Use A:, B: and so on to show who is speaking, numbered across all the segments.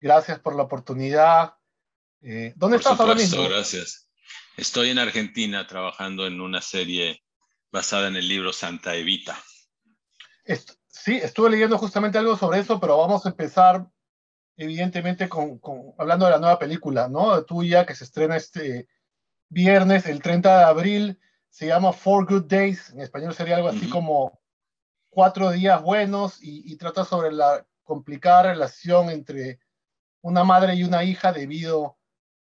A: Gracias por la oportunidad. ¿Dónde
B: Por
A: estás ahora
B: supuesto,
A: mismo?
B: gracias. Estoy en Argentina trabajando en una serie basada en el libro Santa Evita.
A: Sí, estuve leyendo justamente algo sobre eso, pero vamos a empezar, evidentemente, hablando de la nueva película, ¿no? Tuya, que se estrena este viernes, el 30 de abril. Se llama Four Good Days. En español sería algo así
B: Ujú.
A: como Cuatro días buenos, y trata sobre la complicada relación entre una madre y una hija debido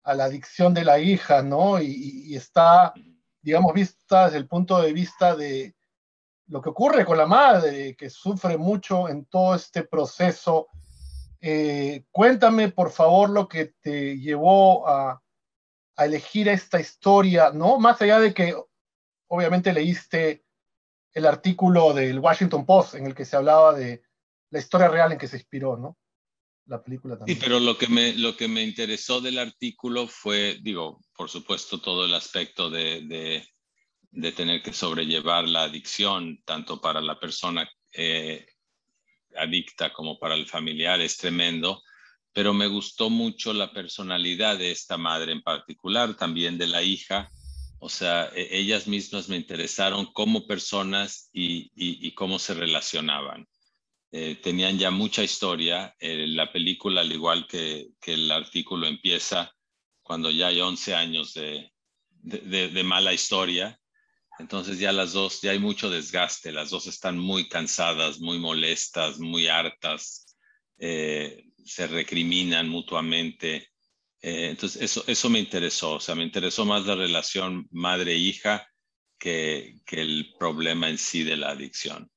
A: a la adicción de la hija, ¿no? Y está, digamos, vista desde el punto de vista de lo que ocurre con la madre, que sufre mucho en todo este proceso. Cuéntame, por favor, lo que te llevó a elegir esta historia, ¿no? Más allá de que obviamente leíste el artículo del Washington Post en el que se hablaba de la historia real en que se inspiró, ¿no? La película
B: Sí,
A: también.
B: pero lo que me interesó del artículo fue, digo, por supuesto, todo el aspecto de tener que sobrellevar la adicción, tanto para la persona adicta como para el familiar, es tremendo, pero me gustó mucho la personalidad de esta madre en particular, también de la hija. O sea, ellas mismas me interesaron como personas y cómo se relacionaban. Tenían ya mucha historia. La película, al igual que el artículo, empieza cuando ya hay 11 años de mala historia. Entonces ya las dos, ya hay mucho desgaste, las dos están muy cansadas, muy molestas, muy hartas, se recriminan mutuamente. Entonces eso me interesó, o sea, me interesó más la relación madre-hija que el problema en sí de la adicción.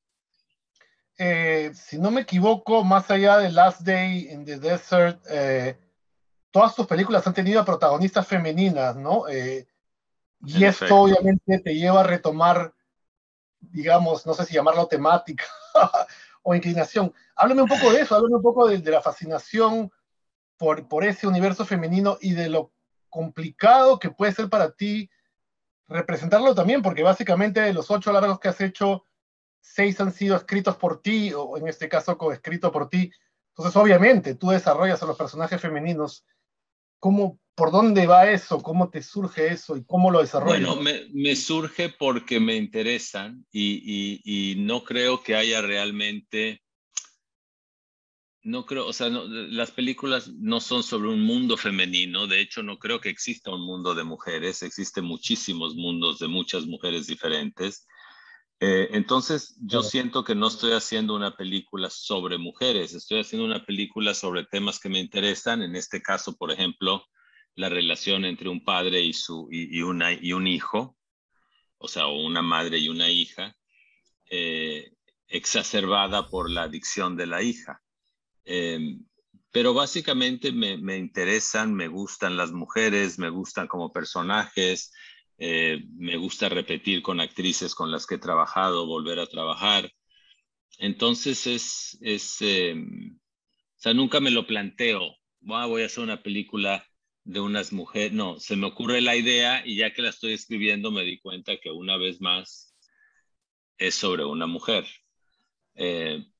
A: Si no me equivoco, más allá de Last Day in the Desert, todas tus películas han tenido protagonistas femeninas, ¿no? Y
B: En
A: esto
B: efecto.
A: obviamente te lleva a retomar, digamos, no sé si llamarlo temática o inclinación. Háblame un poco de eso, háblame un poco de la fascinación por ese universo femenino y de lo complicado que puede ser para ti representarlo también, porque básicamente de los 8 largos que has hecho, 6 han sido escritos por ti, o en este caso coescrito por ti. Entonces, obviamente, tú desarrollas a los personajes femeninos. ¿Por dónde va eso? ¿Cómo te surge eso? ¿Y cómo lo
B: Bueno,
A: desarrollas?
B: me surge porque me interesan y no creo que haya realmente. No creo, o sea, las películas no son sobre un mundo femenino, de hecho no creo que exista un mundo de mujeres, existen muchísimos mundos de muchas mujeres diferentes. Entonces yo
A: Claro.
B: siento que no estoy haciendo una película sobre mujeres, estoy haciendo una película sobre temas que me interesan, en este caso, por ejemplo, la relación entre un padre y un hijo, o sea, o una madre y una hija, eh, exacerbada por la adicción de la hija. Eh, pero básicamente me interesan, me gustan las mujeres, me gustan como personajes, me gusta repetir con actrices con las que he trabajado, volver a trabajar. Entonces o sea, nunca me lo planteo, voy a hacer una película de unas mujeres, no, se me ocurre la idea y ya que la estoy escribiendo me di cuenta que una vez más es sobre una mujer.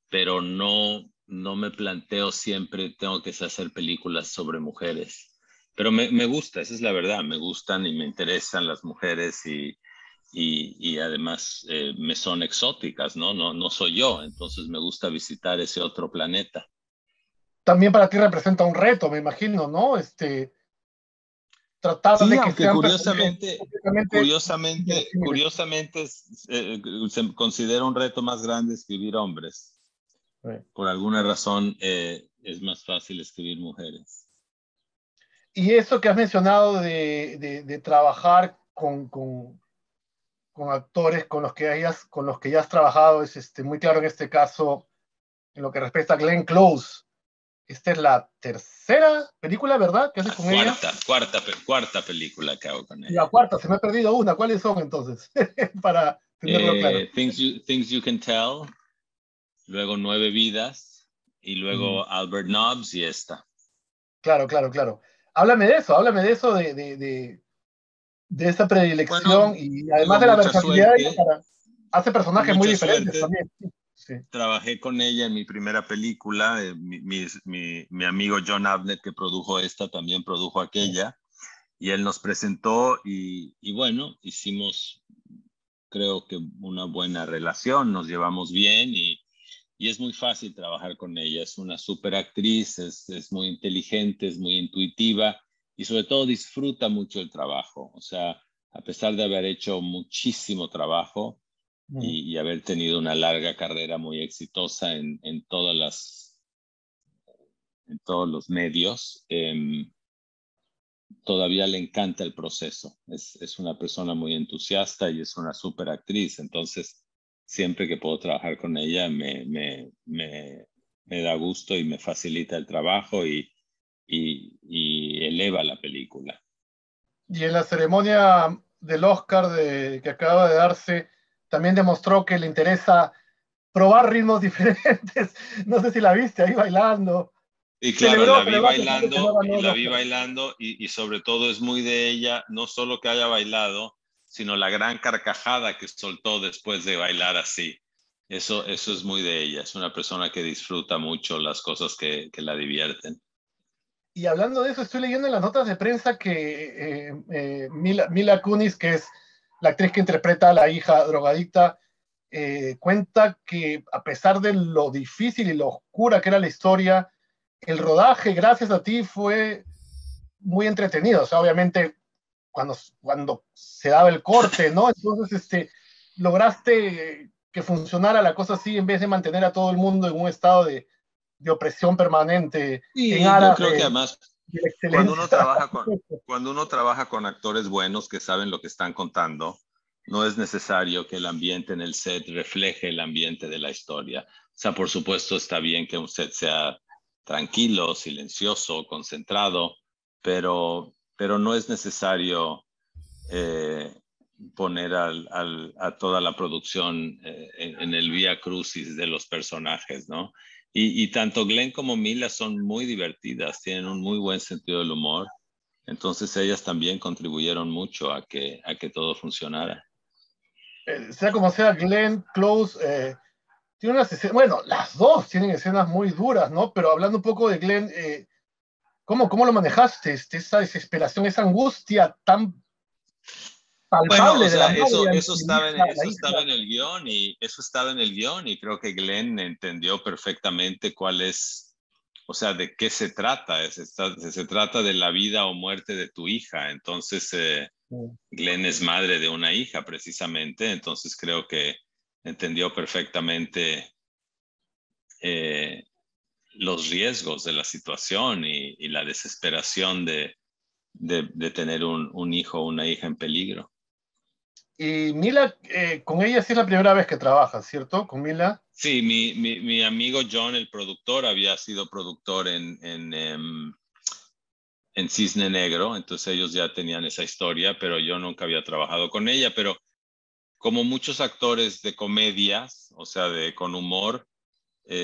B: Pero no me planteo siempre tengo que hacer películas sobre mujeres. Pero me gusta, esa es la verdad, me gustan y me interesan las mujeres y además me son exóticas, ¿no? No soy yo, entonces me gusta visitar ese otro planeta.
A: También para ti representa un reto, me imagino, ¿no? Tratar
B: Sí,
A: de que
B: aunque
A: sean personajes completamente inverosímiles.
B: curiosamente se considera un reto más grande escribir hombres.
A: Sí.
B: Por alguna razón es más fácil escribir mujeres.
A: Y eso que has mencionado de trabajar con actores con los que ya has trabajado es muy claro en este caso, en lo que respecta a Glenn Close. Esta es la tercera película, ¿verdad?, que haces
B: La
A: con ella.
B: cuarta película que hago con
A: Y la
B: ella.
A: cuarta, se me ha perdido una. ¿Cuáles son entonces? Para tenerlo claro.
B: Things You Can Tell, luego Nueve Vidas y
A: Mm,
B: luego Albert Nobbs y esta.
A: claro, claro, claro. Háblame de eso, de esa
B: Bueno,
A: predilección y además
B: digo,
A: de la
B: mucha
A: versatilidad de ella
B: suerte,
A: hace personajes muy
B: mucha
A: diferentes
B: suerte.
A: también. Sí.
B: Trabajé con ella en mi primera película. Mi amigo John Abnett, que produjo esta, también produjo aquella. Y él nos presentó y bueno, hicimos, creo que una buena relación, nos llevamos bien y es muy fácil trabajar con ella. Es una súper actriz, es muy inteligente, es muy intuitiva y sobre todo disfruta mucho el trabajo. O sea, a pesar de haber hecho muchísimo trabajo y haber tenido una larga carrera muy exitosa en todos los medios, todavía le encanta el proceso. Es una persona muy entusiasta y es una súper actriz. Entonces, siempre que puedo trabajar con ella, me da gusto y me facilita el trabajo y eleva la película.
A: Y en la ceremonia del Oscar que acaba de darse, también demostró que le interesa probar ritmos diferentes. No sé si la viste ahí bailando.
B: Y claro,
A: Celebró a pesar de que no ganó el
B: la vi
A: Oscar.
B: bailando y sobre todo es muy de ella, no solo que haya bailado, sino la gran carcajada que soltó después de bailar así. Eso es muy de ella, es una persona que disfruta mucho las cosas que la divierten.
A: Y hablando de eso, estoy leyendo en las notas de prensa que Mila Kunis, que es la actriz que interpreta a la hija drogadicta, cuenta que a pesar de lo difícil y lo oscura que era la historia, el rodaje, gracias a ti, fue muy entretenido. O sea, obviamente, cuando se daba el corte, ¿no? Entonces, lograste que funcionara la cosa así en vez de mantener a todo el mundo en un estado de opresión permanente en
B: Y yo
A: aras
B: creo que además
A: de la
B: cuando
A: excelencia.
B: cuando uno trabaja con actores buenos que saben lo que están contando, no es necesario que el ambiente en el set refleje el ambiente de la historia. O sea, por supuesto está bien que un set sea tranquilo, silencioso, concentrado, pero no es necesario eh, poner a toda la producción en el vía crucis de los personajes, ¿no? Y tanto Glenn como Mila son muy divertidas, tienen un muy buen sentido del humor, entonces ellas también contribuyeron mucho a que todo funcionara.
A: Sea como sea, Glenn Close tiene unas escenas, bueno, las dos tienen escenas muy duras, ¿no? Pero hablando un poco de Glenn, ¿cómo lo manejaste? Esa desesperación, esa angustia tan
B: Bueno, o
A: palpable de la
B: sea,
A: madre ante la
B: eso estaba
A: hija.
B: en el guión y eso estaba en el guión y creo que Glenn entendió perfectamente cuál es, o sea, de qué se trata. Se trata de la vida o muerte de tu hija. Entonces, Glenn es madre de una hija precisamente, entonces creo que entendió perfectamente eh, los riesgos de la situación y la desesperación de tener un hijo o una hija en peligro.
A: Y Mila, con ella sí es la primera vez que trabajas, ¿cierto? Con Mila.
B: Sí, mi amigo John, el productor, había sido productor en Cisne Negro, entonces ellos ya tenían esa historia, pero yo nunca había trabajado con ella, pero como muchos actores de comedias, o sea, con humor,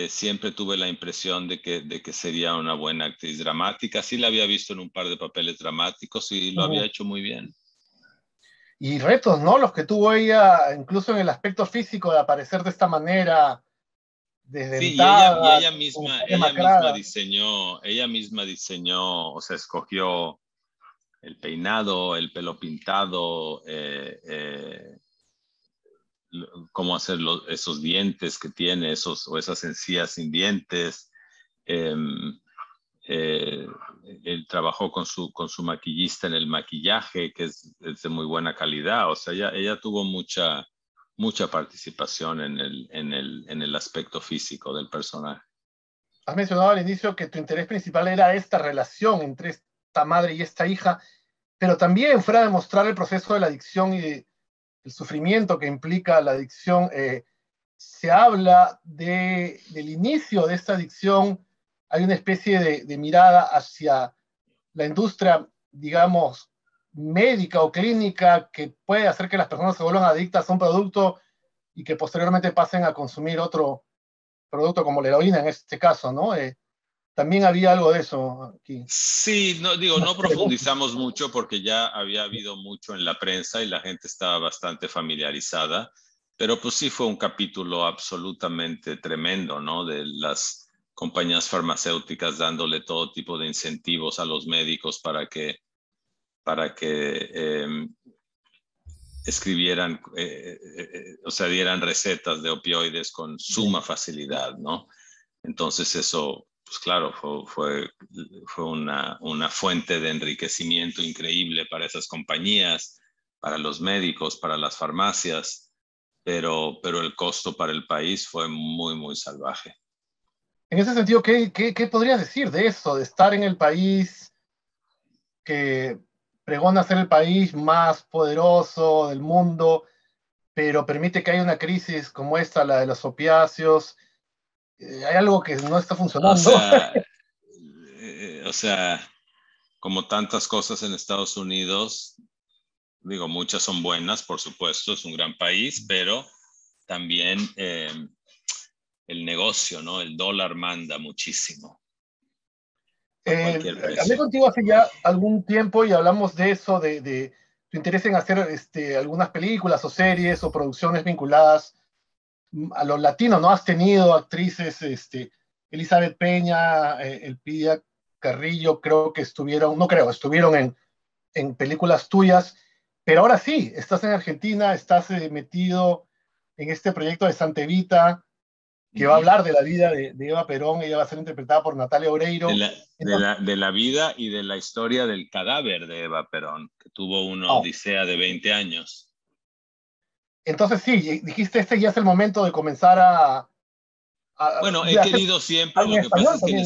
B: siempre tuve la impresión de que sería una buena actriz dramática. Sí la había visto en un par de papeles dramáticos y lo había hecho muy bien.
A: Y retos, ¿no? Los que tuvo ella, incluso en el aspecto físico, de aparecer de esta manera,
B: Sí,
A: desdentada, con cara demacrada.
B: ella misma diseñó, o sea, escogió el peinado, el pelo pintado, cómo hacer esos dientes que tiene, o esas encías sin dientes. Eh, eh, Él trabajó con su maquillista en el maquillaje, que es de muy buena calidad. O sea, ella tuvo mucha participación en el aspecto físico del personaje.
A: Has mencionado al inicio que tu interés principal era esta relación entre esta madre y esta hija, pero también fuera de mostrar el proceso de la adicción y el sufrimiento que implica la adicción, se habla del inicio de esta adicción, hay una especie de mirada hacia la industria, digamos, médica o clínica que puede hacer que las personas se vuelvan adictas a un producto y que posteriormente pasen a consumir otro producto como la heroína en este caso, ¿no? También había algo de eso aquí.
B: Sí, no, digo, no profundizamos mucho porque ya había habido mucho en la prensa y la gente estaba bastante familiarizada, Pero pues sí fue un capítulo absolutamente tremendo, ¿no? De las compañías farmacéuticas dándole todo tipo de incentivos a los médicos para que escribieran, o sea, dieran recetas de opioides con suma facilidad, ¿no? Entonces eso, pues claro, fue una fuente de enriquecimiento increíble para esas compañías, para los médicos, para las farmacias, pero el costo para el país fue muy, muy salvaje.
A: En ese sentido, ¿qué podrías decir de eso, de estar en el país que pregona ser el país más poderoso del mundo, pero permite que haya una crisis como esta, la de los opiáceos? Hay algo que no está
B: O
A: funcionando.
B: sea, o sea, como tantas cosas en Estados Unidos, digo, muchas son buenas, por supuesto, es un gran país, pero también el negocio, ¿no? El dólar manda muchísimo a cualquier
A: Hablé
B: precio.
A: contigo hace ya algún tiempo y hablamos de eso, de tu interés en hacer algunas películas o series o producciones vinculadas a los latinos, ¿no? Has tenido actrices, Elizabeth Peña, Elpidia Carrillo, creo que estuvieron, no creo, estuvieron en películas tuyas, pero ahora sí, estás en Argentina, estás metido en este proyecto de Santa Evita, que va a
B: Uh-huh.
A: hablar de la vida de Eva Perón. Ella va a ser interpretada por Natalia Oreiro. Entonces,
B: De la vida y de la historia del cadáver de Eva Perón, que tuvo una
A: oh,
B: odisea de 20 años.
A: entonces sí, dijiste, este ya es el momento de comenzar
B: Bueno, he
A: de hacer
B: querido siempre,
A: algo
B: lo
A: en
B: que pasa
A: español
B: es que
A: también, ¿no?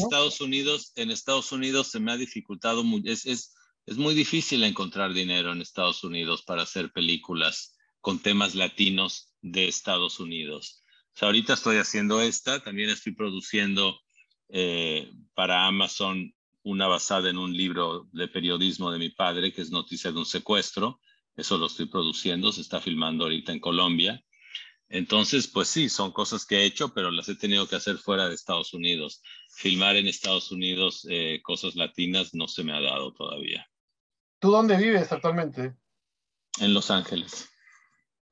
B: En Estados Unidos se me ha dificultado mucho, es muy difícil encontrar dinero en Estados Unidos para hacer películas con temas latinos de Estados Unidos. O sea, ahorita estoy haciendo esta, también estoy produciendo para Amazon una basada en un libro de periodismo de mi padre, que es Noticia de un secuestro. Eso lo estoy produciendo, se está filmando ahorita en Colombia. Entonces, pues sí, son cosas que he hecho, pero las he tenido que hacer fuera de Estados Unidos. Filmar en Estados Unidos cosas latinas no se me ha dado todavía.
A: ¿Tú dónde vives actualmente?
B: En Los Ángeles.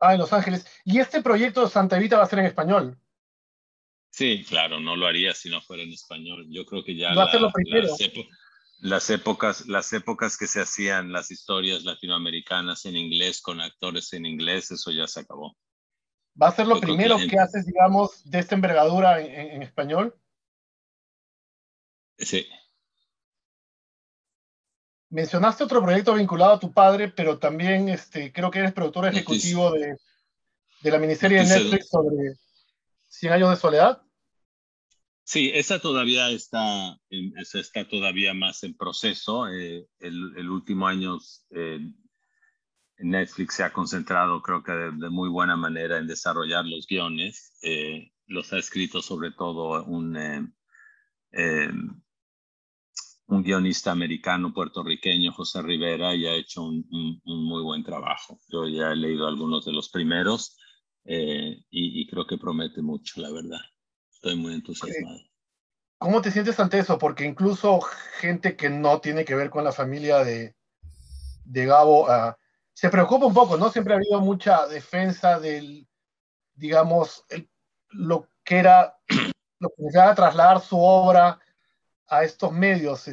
A: Ah, en Los Ángeles. Y este proyecto de Santa Evita va a ser en español.
B: Sí, claro, no lo haría si no fuera en español. Yo creo que ya
A: Va a ser lo primero.
B: las épocas que se hacían las historias latinoamericanas en inglés con actores en inglés, eso ya se acabó.
A: Va a ser lo
B: Yo creo que la
A: primero que
B: gente,
A: haces, digamos, de esta envergadura en español.
B: sí,
A: Mencionaste otro proyecto vinculado a tu padre, pero también creo que eres productor
B: noticia,
A: ejecutivo de la miniserie de
B: noticia de,
A: Netflix sobre 100 años de soledad.
B: sí, esa todavía está, esa está todavía más en proceso. El último año Netflix se ha concentrado, creo que de muy buena manera en desarrollar los guiones. Los ha escrito sobre todo eh, un guionista americano puertorriqueño, José Rivera, y ha hecho un muy buen trabajo. Yo ya he leído algunos de los primeros y creo que promete mucho, la verdad. Estoy muy entusiasmado.
A: ¿Cómo te sientes ante eso? Porque incluso gente que no tiene que ver con la familia de Gabo se preocupa un poco, ¿no? Siempre ha habido mucha defensa del, digamos, lo que era, lo que necesitaba trasladar su obra a estos medios.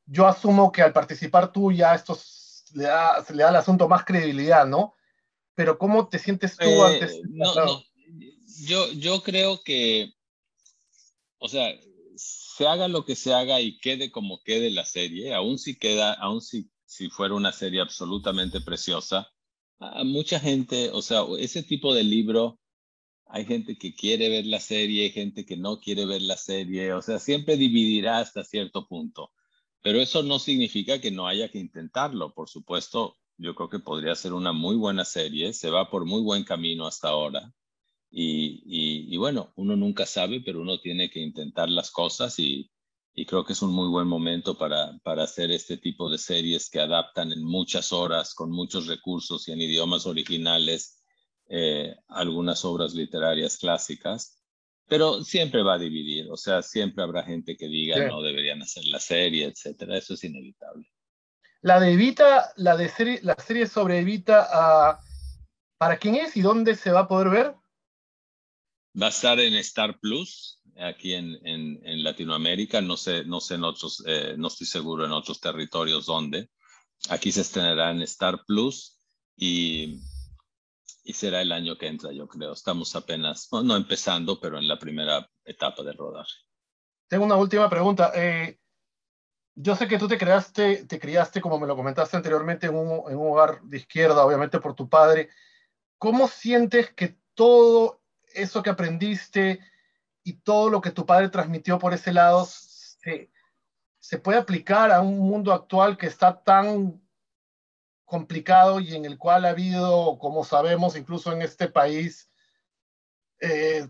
A: Yo asumo que al participar tú ya esto se le da al asunto más credibilidad, ¿no? Pero ¿cómo te sientes tú ante este
B: No, no,
A: traslado?
B: yo creo que, o sea, se haga lo que se haga y quede como quede la serie, aún si queda, aún si fuera una serie absolutamente preciosa, a mucha gente, o sea, ese tipo de libro, hay gente que quiere ver la serie, hay gente que no quiere ver la serie, o sea, siempre dividirá hasta cierto punto, pero eso no significa que no haya que intentarlo, por supuesto, yo creo que podría ser una muy buena serie, se va por muy buen camino hasta ahora. Y bueno, uno nunca sabe, pero uno tiene que intentar las cosas y creo que es un muy buen momento para hacer este tipo de series que adaptan en muchas horas, con muchos recursos y en idiomas originales, algunas obras literarias clásicas, pero siempre va a dividir, o sea, siempre habrá gente que diga
A: Sí.
B: no deberían hacer la serie, etcétera, eso es inevitable.
A: La de Evita, la serie sobre Evita, ¿Para quién es y dónde se va a poder ver?
B: Va a estar en Star Plus, aquí en Latinoamérica, no sé en otros, no estoy seguro en otros territorios dónde. Aquí se estrenará en Star Plus y, y será el año que entra, yo creo. Estamos apenas, no empezando, pero en la primera etapa del rodaje.
A: Tengo una última pregunta. Yo sé que tú te criaste, como me lo comentaste anteriormente, en un hogar de izquierda, obviamente por tu padre. ¿Cómo sientes que todo eso que aprendiste y todo lo que tu padre transmitió por ese lado se puede aplicar a un mundo actual que está tan complicado y en el cual ha habido, como sabemos, incluso en este país,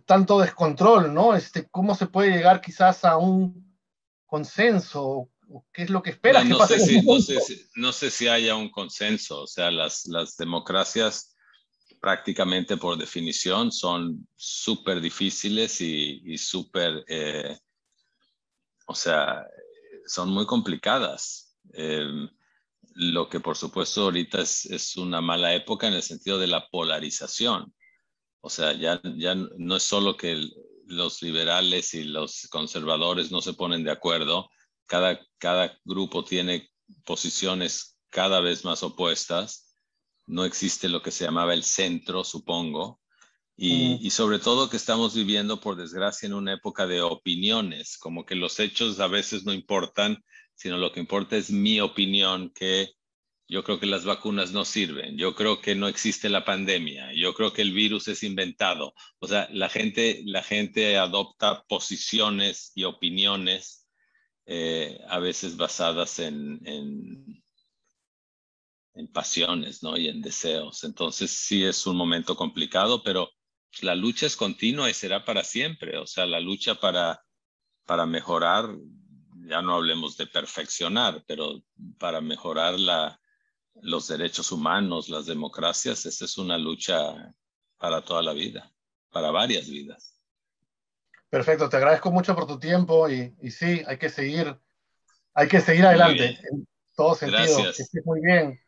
A: tanto descontrol, ¿no? ¿Cómo se puede llegar quizás a un consenso? ¿Qué es lo que esperas
B: Bueno,
A: que pase en el mundo?
B: no sé si haya un consenso. O sea, las democracias prácticamente por definición son súper difíciles y súper, o sea, son muy complicadas. Lo que por supuesto ahorita es una mala época en el sentido de la polarización. O sea, ya no es solo que los liberales y los conservadores no se ponen de acuerdo, cada grupo tiene posiciones cada vez más opuestas, no existe lo que se llamaba el centro, supongo,
A: Mm,
B: y sobre todo que estamos viviendo, por desgracia, en una época de opiniones, como que los hechos a veces no importan, sino lo que importa es mi opinión, que yo creo que las vacunas no sirven, yo creo que no existe la pandemia, yo creo que el virus es inventado. O sea, la gente adopta posiciones y opiniones a veces basadas en pasiones, ¿no? Y en deseos. Entonces sí es un momento complicado, pero pues, la lucha es continua y será para siempre. O sea, la lucha para mejorar, ya no hablemos de perfeccionar, pero para mejorar los derechos humanos, las democracias, esa es una lucha para toda la vida, para varias vidas.
A: perfecto, te agradezco mucho por tu tiempo y sí, hay que seguir
B: Muy bien,
A: adelante en todo sentido. Que
B: gracias.
A: estés muy bien.